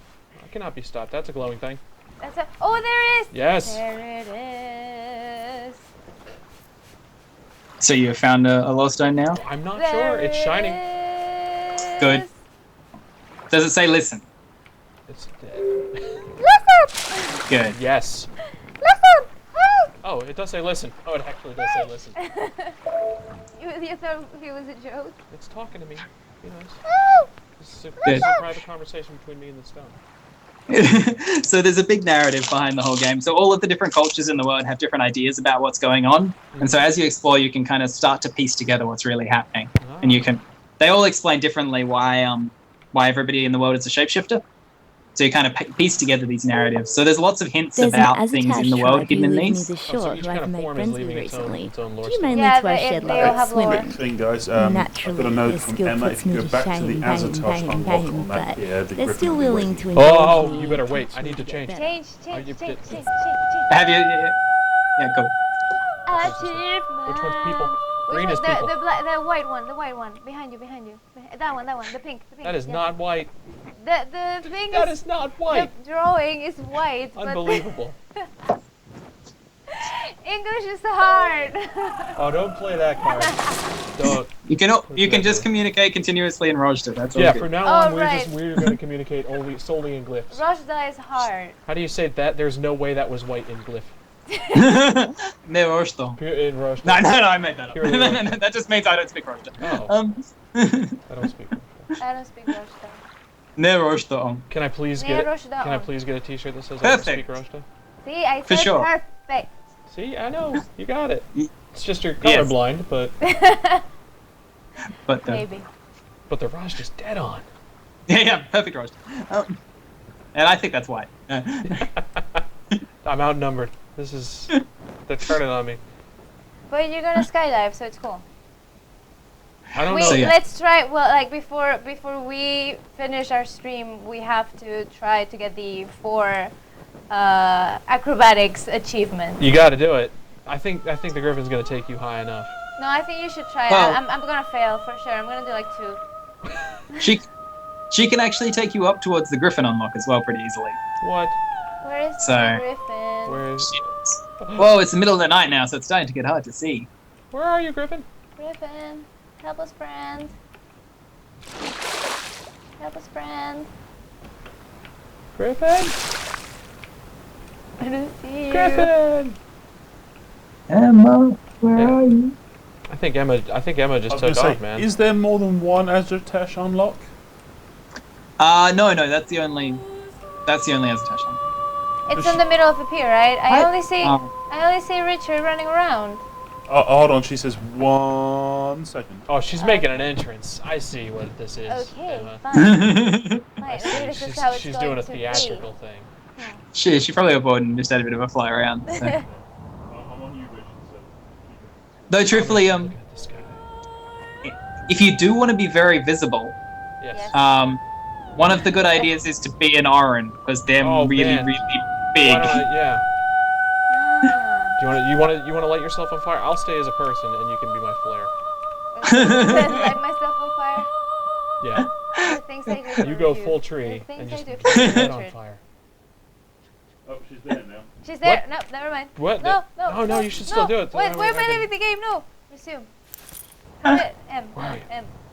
I cannot be stopped. That's a glowing thing. That's a. Oh, there it is. Yes. There it is. So you have found a lost stone now? I'm not There sure. It's shining. it Good. is. Does it say listen? It's dead. Listen. Good. Yes. Listen. Hey. Oh, it does say listen. Oh, it actually does say listen. You thought it was a joke? It's talking to me. Be nice. Oh. This is a Good. private conversation between me and the stone. So there's a big narrative behind the whole game. So all of the different cultures in the world have different ideas about what's going on. And so as you explore, you can kind of start to piece together what's really happening. And you can, they all explain differently why everybody in the world is a shapeshifter. So you kind of piece together these narratives. So there's lots of hints There's an about things in the Azatash world tribe who hidden in live near these. the Oh, so shore each who I've kind of made form is friends with leaving its recently. own lore Due stone. mainly Yeah, to our they- shared they love all of have lore. swimming. thing, guys. I've Naturally, got a note their from skill Emma. puts If you me go to back to shame, the pain, Azatosh pain, unlock pain, on that, but yeah, the they're Griffin still will be willing waiting. to indulge Oh, me you better and wait. teach I need me to get change. better. Change. you did- Have you? Yeah, cool. Achievement. Which one's people? Which Green one? is people. The white one. The white one. Behind you. That one. The pink. That is yes. not white. The thing That is. is not white. The drawing is white. Unbelievable. But English is hard. Oh, don't play that card. Don't. You can just communicate continuously in Rojta. That's all Yeah, good. from now Oh, on, right. we're going to communicate solely in glyphs. Rojda is hard. How do you say that? There's no way that was white in glyph. Ne Rojta. In Rush. No, I made that up. Purely Rojta. That just means I don't speak Rojta. Oh, I don't speak Rush. I don't speak Rojda. Ne Rojta. Can I please Ne get? Rojda Can I on. please get a T-shirt that says I don't speak Perfect. Rushta? See, I For said sure. perfect. See, I know you got it. Y- It's just you're Yes. colorblind, but But Maybe. the Rush is dead on. yeah, perfect Rojta. And I think that's why. I'm outnumbered. This is they're turning on me. But you're gonna skydive, so it's cool. I don't We know. So, yeah. let's try. Well, like before we finish our stream, we have to try to get the 4 acrobatics achievement. You got to do it. I think the Griffin's gonna take you high enough. No, I think you should try. Well- I'm gonna fail for sure. I'm gonna do like 2. She can actually take you up towards the Griffin unlock as well pretty easily. What? Where is So- Griffin? Where is? Well, it's the middle of the night now, so it's starting to get hard to see. Where are you, Griffin? Griffin, help us, friend. Help us, friend. Griffin? I don't see you. Griffin! Emma, where Yeah. are you? I think Emma just I was took gonna say, off, man. is there more than one Azurtash unlock? No, that's the only Azatash one. It's in the middle of the pier, right? I only see Um, Richard running around. Hold on, she says 1 second. Oh, she's making an entrance. I see what this is. Okay, Emma. fine. I Fine. see. This is how it's She's going doing a to be. theatrical thing. she probably got bored and just had a bit of a fly around. So. I'm on you, Richard. So. Though truthfully, Look at this guy. if you do want to be very visible, Yes. one of the good ideas is to be an Oran because they're really, man. really Why big. don't I- yeah. Ah. Do you want to light yourself on fire? I'll stay as a person, and you can be my flare. Light myself on fire. Yeah. The things I do for You go Richard. full The tree things and I just do light for it on Richard. fire. Oh, she's there now. She's there. What? No, never mind. What? No, no. Oh no, you should still do it. Wait, where am I leaving the game? No. Resume. Have it. M. Where are you?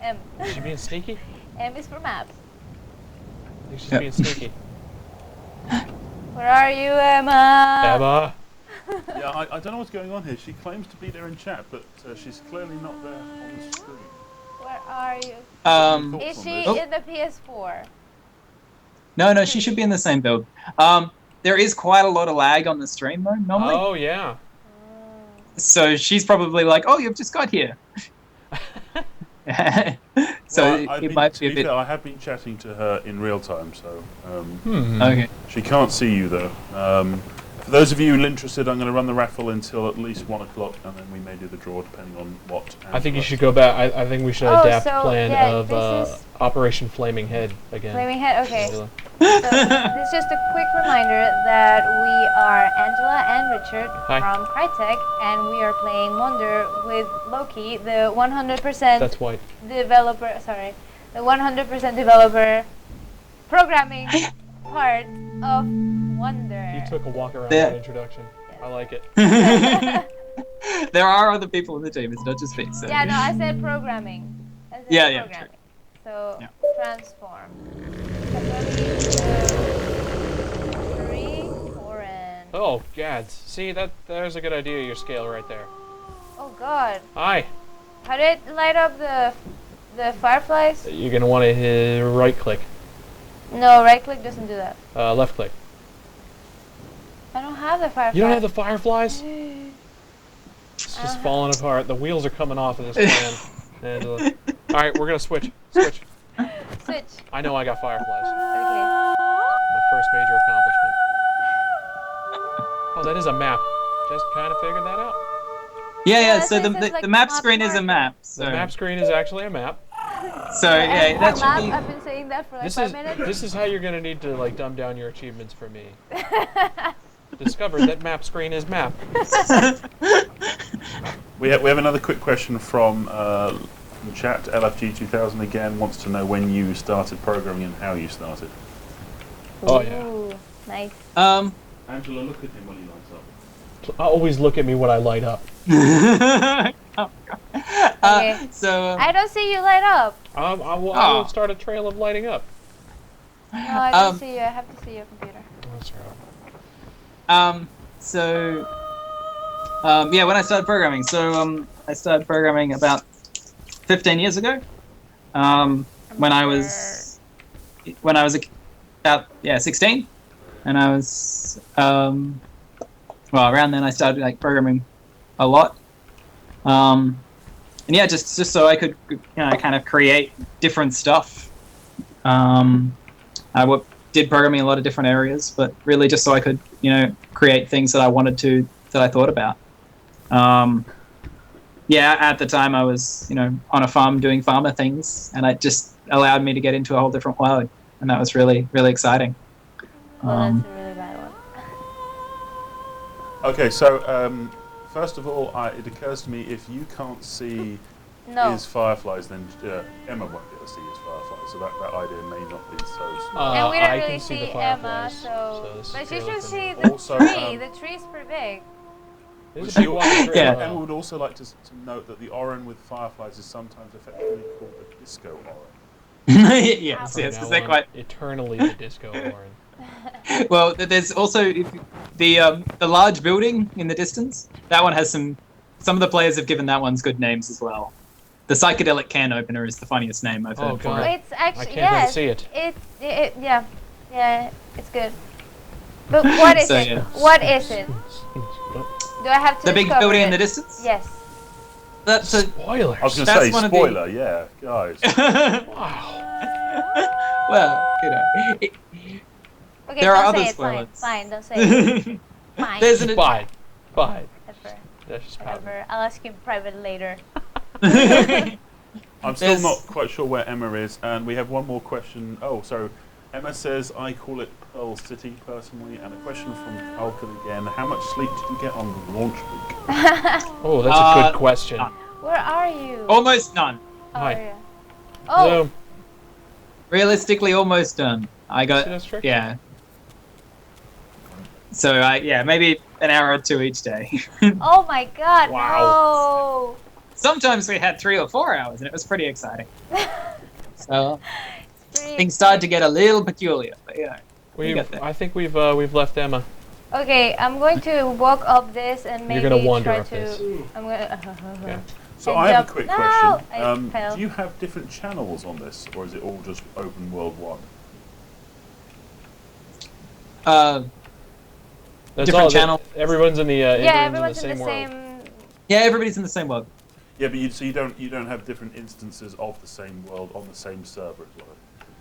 M. Is she being sneaky? M is for map. I think she's being sneaky. Where are you, Emma? Emma. Yeah, I don't know what's going on here. She claims to be there in chat, but she's clearly not there on the screen. Where are you? Is she Oh. in the PS4? No, she should be in the same build. There is quite a lot of lag on the stream though, normally. Oh yeah. So she's probably like, "Oh, you've just got here." So Well, it might be a to bit. fair, I have been chatting to her in real time, so Okay. she can't see you though. For those of you interested, I'm going to run the raffle until at least 1 o'clock, and then we may do the draw depending on what. I think you should go back. I think we should Oh, adapt so, plan yeah, of this is- Operation Flaming Head again. Flaming Head. Okay. Angela. So it's just a quick reminder that we are Angela and Richard Hi. from Crytek, and we are playing Wonder with Loki, the 100% That's white. developer. Sorry, the 100% developer programming part of Wonder. You took a walk around Yeah. that introduction. I like it. There are other people in the team. It's not just me. So. Yeah, no, I said programming. I said Yeah, programming. So Yeah. transform. Three, orange. Oh, gads. See, there's a good idea. Your scale right there. Oh God. Hi. How did it light up the fireflies? You're gonna want to hit right click, No, right click doesn't do that. left click. I don't have the fireflies. You don't have the fireflies? It's just falling apart. The wheels are coming off of this plan. Angela. All right, we're gonna switch. Switch. Switch. I know I got fireflies. Okay. My first major accomplishment. Oh, that is a map. Just kind of figured that out. Yeah. that's So why the it says, like, map map screen is a marker. map. So The map screen is actually a map. So yeah, that map, should be. I've been saying that for like 5 minutes. This is how you're gonna need to like dumb down your achievements for me. Discovered that map screen is map. We have another quick question from the chat. LFG2000 again wants to know when you started programming and how you started. Oh yeah. Ooh, nice. Angela, look at him when he lights up. Always look at me when I light up. Okay. So I don't see you light up. I will start a trail of lighting up. No, I don't see you. I have to see your computer. That's right. Yeah, when I started programming. So I started programming about 15 years ago. When I was about 16, and I was around then I started like programming a lot. And yeah, just so I could kind of create different stuff. I did programming in a lot of different areas, but really just so I could create things that I wanted to, that I thought about. Yeah, at the time I was on a farm doing farmer things, and it just allowed me to get into a whole different world, and that was really, really exciting. Well, that's a really bad one. Okay, so first of all, it occurs to me if you can't see No. his fireflies, then Emma won't be able to see his fireflies. So that idea may not be so smart. And we don't I really can see the Emma, fireflies, so this but is you really should for see me. the Also, tree. The tree's pretty big. This is a big walking trail, Yeah. though. Emma would also like to note that the Oran with fireflies is sometimes affectionately called the disco Oran. yes, From because now they're on, quite. eternally the disco Oran. Well, there's also the large building in the distance. That one has some of the players have given that one's good names as well. The psychedelic can opener is the funniest name I've heard Oh, for God. it. It's actually can't yes. see it. Yeah, it's good. But what is So, it? yeah. What is it? Do I have to The big discover building it? in the distance. Yes. That's a. Spoilers. I was going to That's say, one of the- spoiler, yeah, guys. Wow. Well, Okay, There are don't other say it. spoilers. Fine, don't say it. Fine. There's an Fine. Fine. Whatever. That's just powder. Whatever. I'll ask you in private later. I'm still There's- not quite sure where Emma is, and we have one more question. Oh, so Emma says, I call it Pearl City personally, and a question from Falcon again. How much sleep did you get on the launch week? Oh, that's a good question. Where are you? Almost none. Oh, Hi. yeah. Oh, Zoom. Realistically, almost done. I See, got that's tricky. yeah. So maybe an hour or two each day. oh my God! Wow. Sometimes we had 3 or 4 hours, and it was pretty exciting. So No. Pretty things started to get a little peculiar, but you know. we got there. I think we've left Emma. Okay, I'm going to walk up this and maybe You're gonna wander try up to. this. I'm gonna. Yeah. So I I have a jumped- quick No, question. I fell. Do you have different channels on this, or is it all just open world one? That's Different all, channel. Everyone's in the Yeah, everyone's everyone's in the same world. Yeah, everybody's in the same world. Yeah, but you don't have different instances of the same world on the same server as well.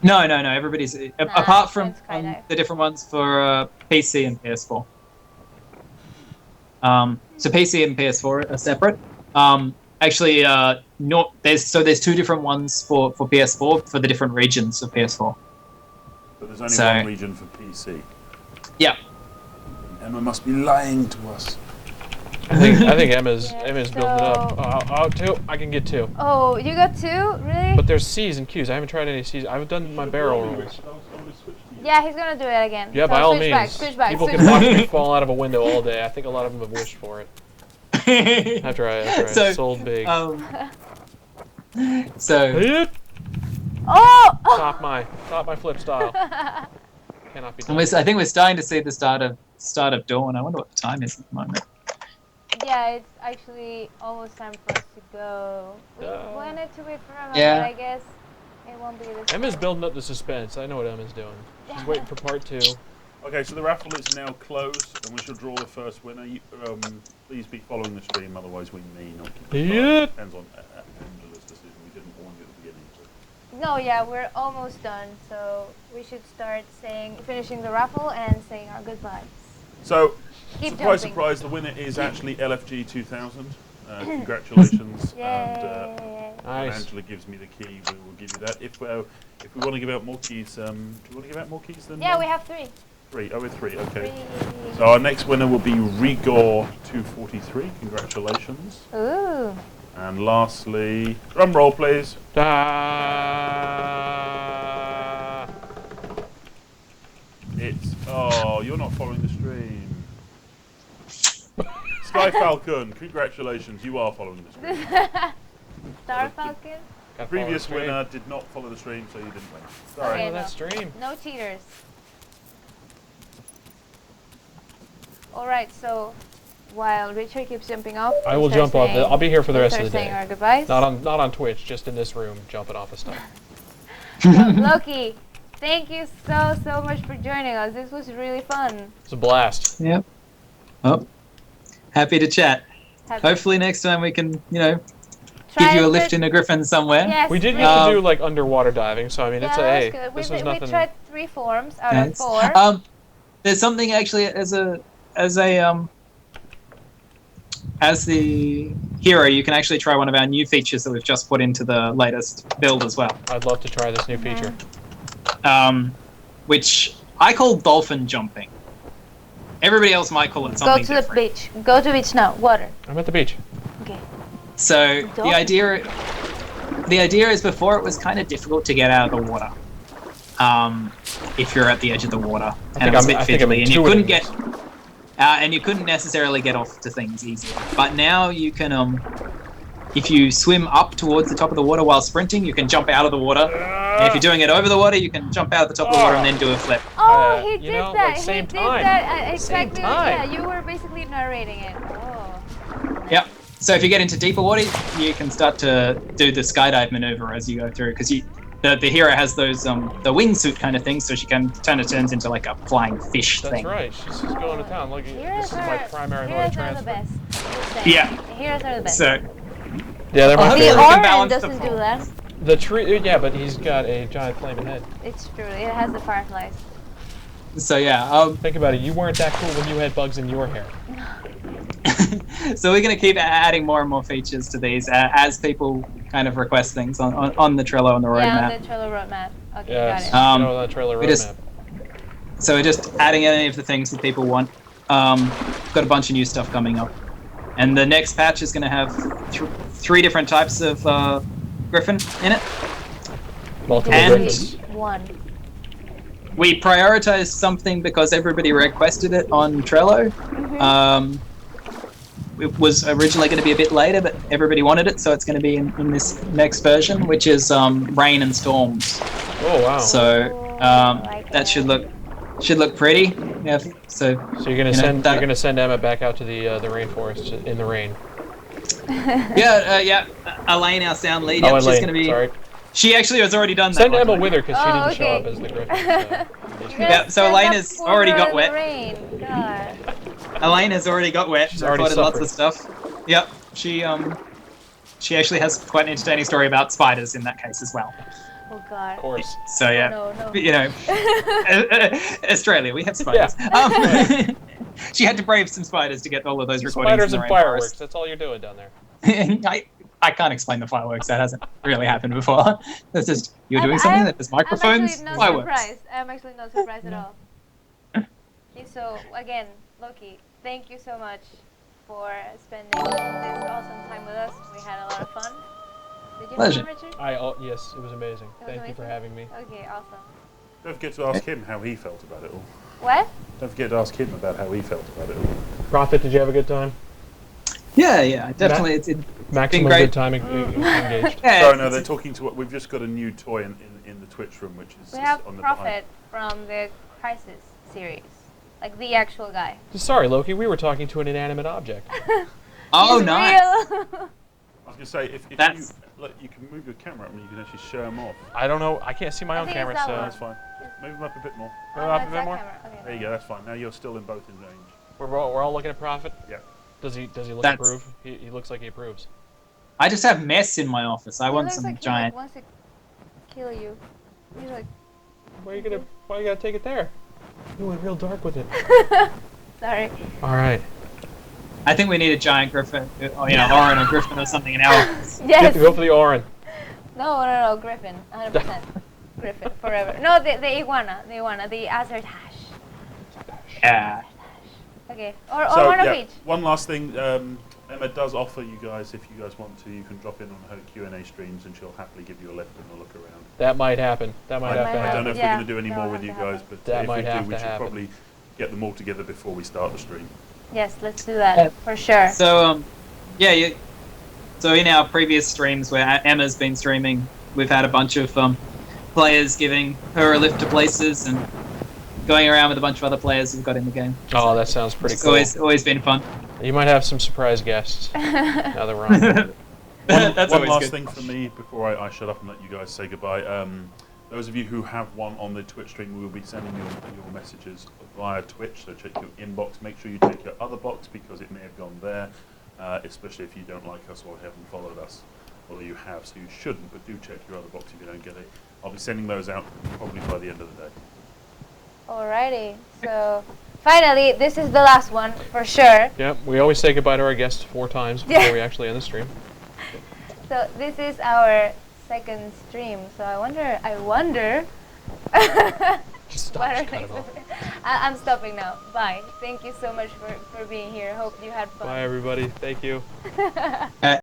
No. Everybody's apart from it's skydiving. the different ones for PC and PS4. So PC and PS4 are separate. Actually, there's 2 different ones for PS4 for the different regions of PS4. But there's only So- one region for PC. Yeah. Emma must be lying to us. I think Emma's Yeah, building it up. Oh, 2. I can get 2. Oh, you got 2? Really? But there's C's and Q's. I haven't tried any C's. I haven't done my barrel rolls. Yeah, he's gonna do it again. Yeah, So by all switch back, means. switch back, People switch can back. watch me fall out of a window all day. I think a lot of them have wished for it. After I So, sold big. So Oh! Top my flip style. Cannot be done. I think we're starting to see the start of dawn. I wonder what the time is at the moment. Yeah, it's actually almost time for us to go. We Duh. wanted to wait forever, Yeah. but I guess it won't be this. Emma's building up the suspense. I know what Emma's doing. She's waiting for part 2. Okay, so the raffle is now closed, and we shall draw the first winner. Please be following the stream, otherwise we may not keep the Yeah. start. Depends on Angela's decision. We didn't warn you at the beginning. So. No, yeah, we're almost done, so we should start finishing the raffle and saying our goodbyes. So, Keep surprise, jumping. surprise, the winner is actually LFG 2000. Congratulations. Yay! And Nice. Angela gives me the key. We will give you that. If we want to give out more keys, do you want to give out more keys than Yeah, one? we have 3. 3. Oh, we're 3. Okay. 3. So our next winner will be Rigor 243. Congratulations. Ooh. And lastly, drum roll, please. Oh, you're not following the stream. Sky Falcon, congratulations, you are following the stream. Star Falcon? The previous winner did not follow the stream, so you didn't win. Sorry. Okay, Oh, that stream. No cheaters. Alright, so while Richard keeps jumping off, I will jump off. I'll be here for the rest of the saying day. our goodbyes. Not on Twitch, just in this room, jumping off of stuff. Loki, thank you so much for joining us. This was really fun. It's a blast. Yep. Oh, happy to chat. Happy- Hopefully next time we can, Try give you a and lift put- in a Griffin somewhere. Yes, We did please. get to do like underwater diving, so I mean, it's Yeah, a hey. that's good. This We was nothing. tried 3 forms out Nice. of 4. There's something actually as the hero, you can actually try one of our new features that we've just put into the latest build as well. I'd love to try this new feature. Which I call dolphin jumping. Everybody else might call it Go something to the different. beach. Go to the beach now. Water. I'm at the beach. Okay. So Dolphin. the idea is before it was kind of difficult to get out of the water. If you're at the edge of the water, and it was a bit fiddly, and you couldn't get, and you couldn't necessarily get off to things easily. But now you can, if you swim up towards the top of the water while sprinting, you can jump out of the water. And if you're doing it over the water, you can jump out of the top of the water and then do a flip. Oh, he you did know, that. like, same he did time. that. Same Exactly. time. Yeah, you were basically narrating it. Oh. Yep. So if you get into deeper water, you can start to do the skydive maneuver as you go through, because the hero has those the wingsuit kind of things, so she can turns into like a flying fish That's thing. right. She's just going to town. Look, this is my primary mode of Heroes are the transport. best. Just saying. Yeah. Heroes are the best. So Yeah, they're my Hopefully the we favorite. can orange balance the doesn't do form. that. The tree, yeah, but he's got a giant flaming head. It's true. It has the fireflies. So yeah, Think about it. You weren't that cool when you had bugs in your hair. so we're going to keep adding more and more features to these as people kind of request things on the Trello and the roadmap. Yeah, on the Trello roadmap. Okay, Yes. got it. You know that trailer we just- roadmap. So we're just adding any of the things that people want. Got a bunch of new stuff coming up. And the next patch is going to have 3 different types of Griffin in it. Multiple And- Griffins. One. We prioritized something because everybody requested it on Trello. It was originally going to be a bit later, but everybody wanted it, so it's going to be in this next version, which is rain and storms. Oh wow. So like that it. should look pretty. Yeah. So You're gonna you know, you're gonna send Emma back out to the rainforest in the rain. yeah. Elaine, our sound lead. Oh, She's Elaine, going to be. sorry. She actually has already done that. Send Emma luckily. with her because she Oh, didn't show okay. up as the Griffin. So. Yeah, so Elaine has already got wet. Rain. God. Elaine has already got wet. She's already Recorded lots suffered. of stuff. Yep. She actually has quite an entertaining story about spiders in that case as well. Oh God. Of course. So yeah, No. you know, Australia, we have spiders. She had to brave some spiders to get all of those recordings. Spiders in and the fireworks. rainforest. That's all you're doing down there. I can't explain the fireworks. That hasn't really happened before. That's just you're doing something that there's microphones, I'm actually not fireworks. surprised. I'm actually not surprised at all. Okay, so again, Loki, thank you so much for spending this awesome time with us. We had a lot of fun. Did you Pleasure. have fun, Richard? Yes, it was amazing. It was Thank you for amazing? having me. Okay, awesome. Don't forget to ask him how he felt about it all. What? Don't forget to ask him about how he felt about it all. Prophet, did you have a good time? Yeah, definitely. It's Maximum great. good time engaged. yeah, Sorry, no, it's- they're talking to. We've just got a new toy in the Twitch room, which is We have on the Prophet from the Crisis series, like the actual guy. Sorry, Loki, we were talking to an inanimate object. Oh, He's nice. real. I was going to say, if you That's- look, you can move your camera up and you can actually show them off. I don't know. I can't see my I own think it's camera, that so one. That's fine. Move them up a bit more. Go Oh, up that's a bit that more. camera. Okay, There you go. That's fine. Now you're still in both in range. We're all looking at Prophet. Yeah. Does he look That's- approve? He looks like he approves. I just have mess in my office. I He want looks some like giant. He wants to kill you. He's like, Why you gotta take it there? You went real dark with it. sorry. All right. I think we need a giant griffin, or Orin or Griffin or something in our office. You have Yes. to go for the Orin. No, Griffin, 100%. Griffin, forever. No, the iguana, the Azard hash. Yeah. Okay, or So, one of yeah, each. one last thing. Emma does offer you guys, if you guys want to, you can drop in on her Q&A streams and she'll happily give you a lift and a look around. That might happen. That might have to I happen. don't know if Yeah, we're going to do any that more will with you have to guys, happen. but That if might we do, have we to should happen. probably get them all together before we start the stream. Yes, let's do that for sure. So so in our previous streams where Emma's been streaming, we've had a bunch of players giving her a lift to places and going around with a bunch of other players we've got in the game. Oh, that sounds pretty It's cool. always been fun. You might have some surprise guests. Now that we're on. That's one always last good. thing from me before I shut up and let you guys say goodbye. Those of you who have one on the Twitch stream, we will be sending your messages via Twitch, so check your inbox. Make sure you check your other box because it may have gone there, especially if you don't like us or haven't followed us. Although you have, so you shouldn't, but do check your other box if you don't get it. I'll be sending those out probably by the end of the day. Alrighty, so finally, this is the last one for sure. Yep. We always say goodbye to our guests 4 times before we actually end the stream. So this is our second stream. So I wonder. Just stop. What are Just cut it they- off. I'm stopping now. Bye. Thank you so much for being here. Hope you had fun. Bye, everybody. Thank you.